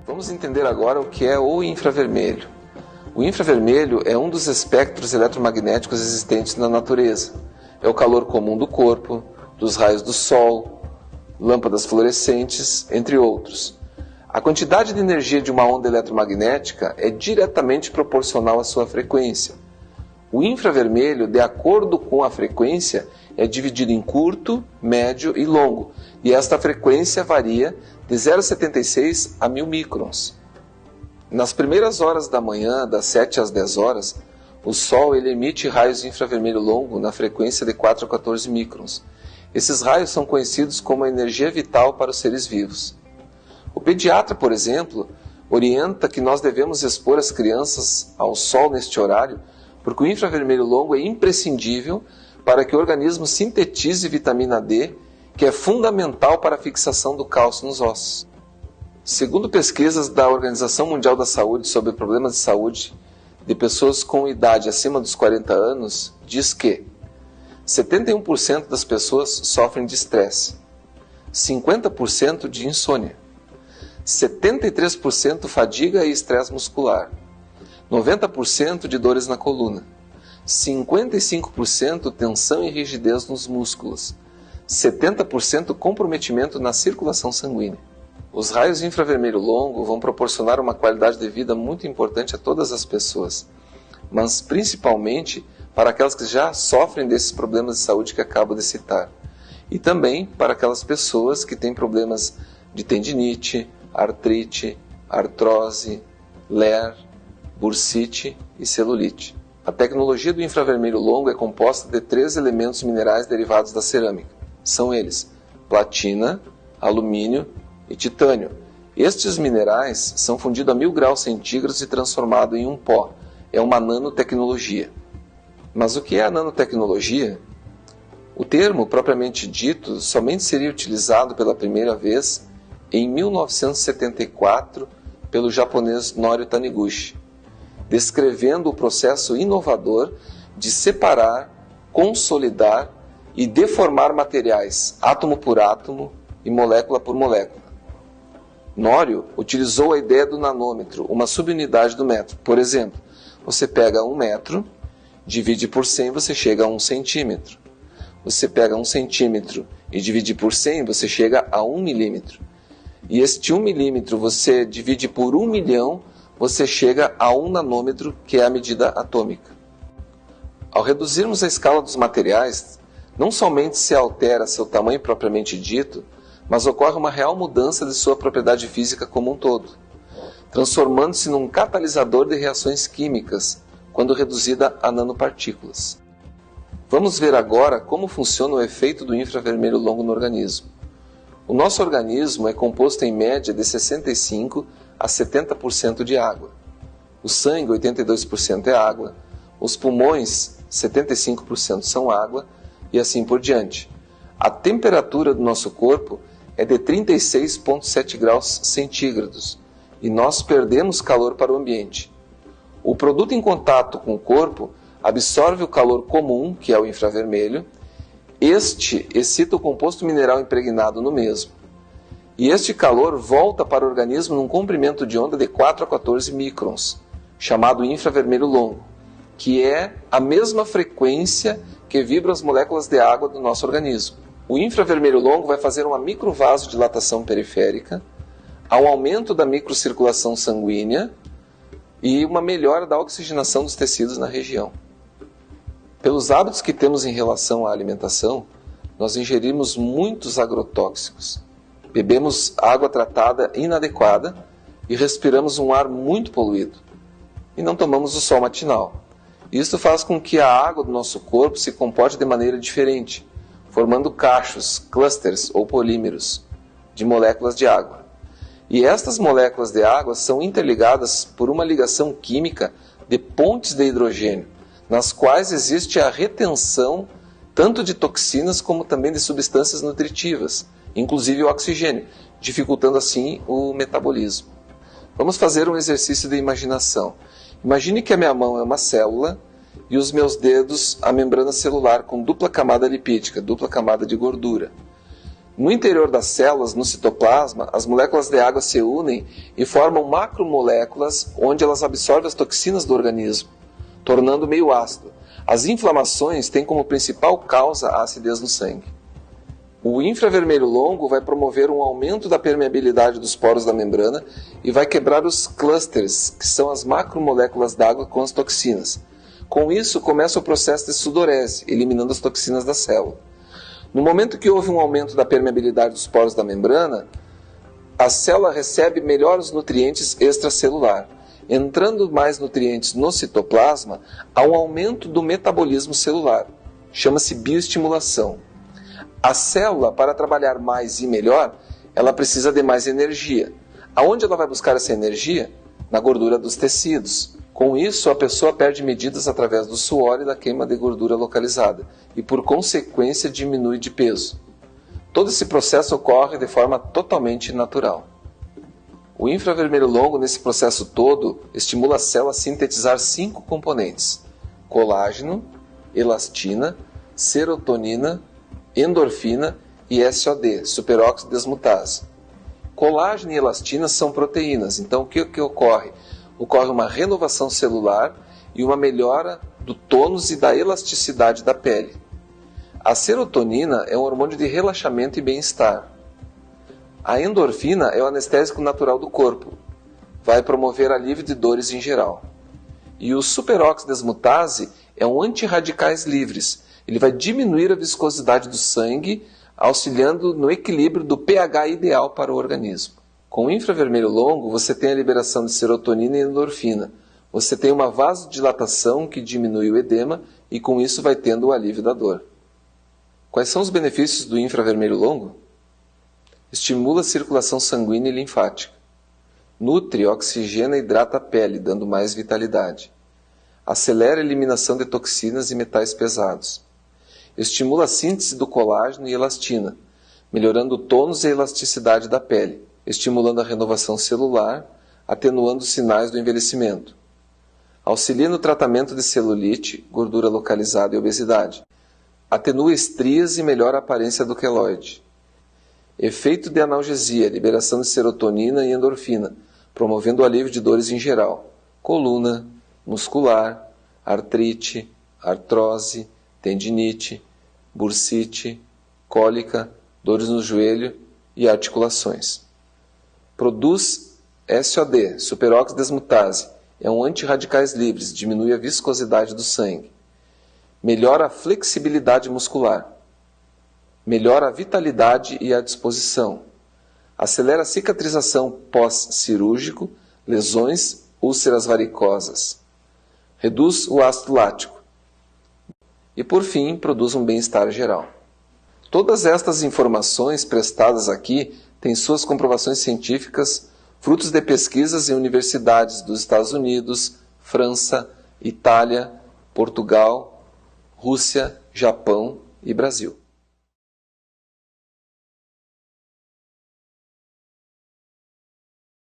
Vamos entender agora o que é o infravermelho. O infravermelho é um dos espectros eletromagnéticos existentes na natureza. É o calor comum do corpo, dos raios do sol, lâmpadas fluorescentes, entre outros. A quantidade de energia de uma onda eletromagnética é diretamente proporcional à sua frequência. O infravermelho, de acordo com a frequência, é dividido em curto, médio e longo, e esta frequência varia de 0,76 a 1000 microns. Nas primeiras horas da manhã, das 7 às 10 horas, o Sol emite raios de infravermelho longo na frequência de 4 a 14 microns. Esses raios são conhecidos como a energia vital para os seres vivos. O pediatra, por exemplo, orienta que nós devemos expor as crianças ao Sol neste horário, porque o infravermelho longo é imprescindível para que o organismo sintetize vitamina D, que é fundamental para a fixação do cálcio nos ossos. Segundo pesquisas da Organização Mundial da Saúde sobre problemas de saúde de pessoas com idade acima dos 40 anos, diz que 71% das pessoas sofrem de estresse, 50% de insônia, 73% fadiga e estresse muscular, 90% de dores na coluna, 55% tensão e rigidez nos músculos, 70% comprometimento na circulação sanguínea. Os raios de infravermelho longo vão proporcionar uma qualidade de vida muito importante a todas as pessoas, mas principalmente para aquelas que já sofrem desses problemas de saúde que acabo de citar, e também para aquelas pessoas que têm problemas de tendinite, artrite, artrose, LER, bursite e celulite. A tecnologia do infravermelho longo é composta de 3 elementos minerais derivados da cerâmica. São eles: platina, alumínio e titânio. Estes minerais são fundidos a 1000 graus centígrados e transformados em um pó. É uma nanotecnologia. Mas o que é a nanotecnologia? O termo, propriamente dito, somente seria utilizado pela primeira vez em 1974 pelo japonês Norio Taniguchi, descrevendo o processo inovador de separar, consolidar e deformar materiais, átomo por átomo e molécula por molécula. Norio utilizou a ideia do nanômetro, uma subunidade do metro. Por exemplo, você pega 1 metro, divide por 100, você chega a 1 centímetro. Você pega 1 centímetro e divide por 100, você chega a 1 milímetro. E este 1 milímetro você divide por 1 milhão, você chega a 1 nanômetro, que é a medida atômica. Ao reduzirmos a escala dos materiais, não somente se altera seu tamanho propriamente dito, mas ocorre uma real mudança de sua propriedade física como um todo, transformando-se num catalisador de reações químicas, quando reduzida a nanopartículas. Vamos ver agora como funciona o efeito do infravermelho longo no organismo. O nosso organismo é composto em média de 65% a 70% de água. O sangue, 82% é água. Os pulmões, 75% são água, e assim por diante. A temperatura do nosso corpo é de 36,7 graus centígrados, e nós perdemos calor para o ambiente. O produto em contato com o corpo absorve o calor comum, que é o infravermelho. Este excita o composto mineral impregnado no mesmo. E este calor volta para o organismo num comprimento de onda de 4 a 14 microns, chamado infravermelho longo, que é a mesma frequência que vibram as moléculas de água do nosso organismo. O infravermelho longo vai fazer uma microvasodilatação periférica, ao aumento da microcirculação sanguínea e uma melhora da oxigenação dos tecidos na região. Pelos hábitos que temos em relação à alimentação, nós ingerimos muitos agrotóxicos, bebemos água tratada inadequada e respiramos um ar muito poluído. E não tomamos o sol matinal. Isso faz com que a água do nosso corpo se comporte de maneira diferente, formando cachos, clusters ou polímeros de moléculas de água. E estas moléculas de água são interligadas por uma ligação química de pontes de hidrogênio, nas quais existe a retenção tanto de toxinas como também de substâncias nutritivas, inclusive o oxigênio, dificultando assim o metabolismo. Vamos fazer um exercício de imaginação. Imagine que a minha mão é uma célula e os meus dedos a membrana celular com dupla camada lipídica, dupla camada de gordura. No interior das células, no citoplasma, as moléculas de água se unem e formam macromoléculas onde elas absorvem as toxinas do organismo, tornando meio ácido. As inflamações têm como principal causa a acidez no sangue. O infravermelho longo vai promover um aumento da permeabilidade dos poros da membrana e vai quebrar os clusters, que são as macromoléculas d'água com as toxinas. Com isso, começa o processo de sudorese, eliminando as toxinas da célula. No momento que houve um aumento da permeabilidade dos poros da membrana, a célula recebe melhores nutrientes extracelular. Entrando mais nutrientes no citoplasma, há um aumento do metabolismo celular. Chama-se bioestimulação. A célula, para trabalhar mais e melhor, ela precisa de mais energia. Aonde ela vai buscar essa energia? Na gordura dos tecidos. Com isso, a pessoa perde medidas através do suor e da queima de gordura localizada e, por consequência, diminui de peso. Todo esse processo ocorre de forma totalmente natural. O infravermelho longo, nesse processo todo, estimula a célula a sintetizar 5 componentes: colágeno, elastina, serotonina, endorfina e SOD, superóxido desmutase. Colágeno e elastina são proteínas, então o que ocorre? Ocorre uma renovação celular e uma melhora do tônus e da elasticidade da pele. A serotonina é um hormônio de relaxamento e bem-estar. A endorfina é o anestésico natural do corpo, vai promover alívio de dores em geral. E o superóxido desmutase é um antirradicais livres, ele vai diminuir a viscosidade do sangue, auxiliando no equilíbrio do pH ideal para o organismo. Com o infravermelho longo, você tem a liberação de serotonina e endorfina. Você tem uma vasodilatação que diminui o edema e com isso vai tendo o alívio da dor. Quais são os benefícios do infravermelho longo? Estimula a circulação sanguínea e linfática. Nutre, oxigena e hidrata a pele, dando mais vitalidade. Acelera a eliminação de toxinas e metais pesados. Estimula a síntese do colágeno e elastina, melhorando o tônus e a elasticidade da pele, estimulando a renovação celular, atenuando os sinais do envelhecimento. Auxilia no tratamento de celulite, gordura localizada e obesidade. Atenua estrias e melhora a aparência do queloide. Efeito de analgesia, liberação de serotonina e endorfina, promovendo o alívio de dores em geral, coluna, muscular, artrite, artrose, tendinite, bursite, cólica, dores no joelho e articulações. Produz SOD, superóxido desmutase, é um antirradicais livres, diminui a viscosidade do sangue. Melhora a flexibilidade muscular. Melhora a vitalidade e a disposição. Acelera a cicatrização pós-cirúrgico, lesões, úlceras varicosas. Reduz o ácido lático. E, por fim, produz um bem-estar geral. Todas estas informações prestadas aqui têm suas comprovações científicas, frutos de pesquisas em universidades dos Estados Unidos, França, Itália, Portugal, Rússia, Japão e Brasil.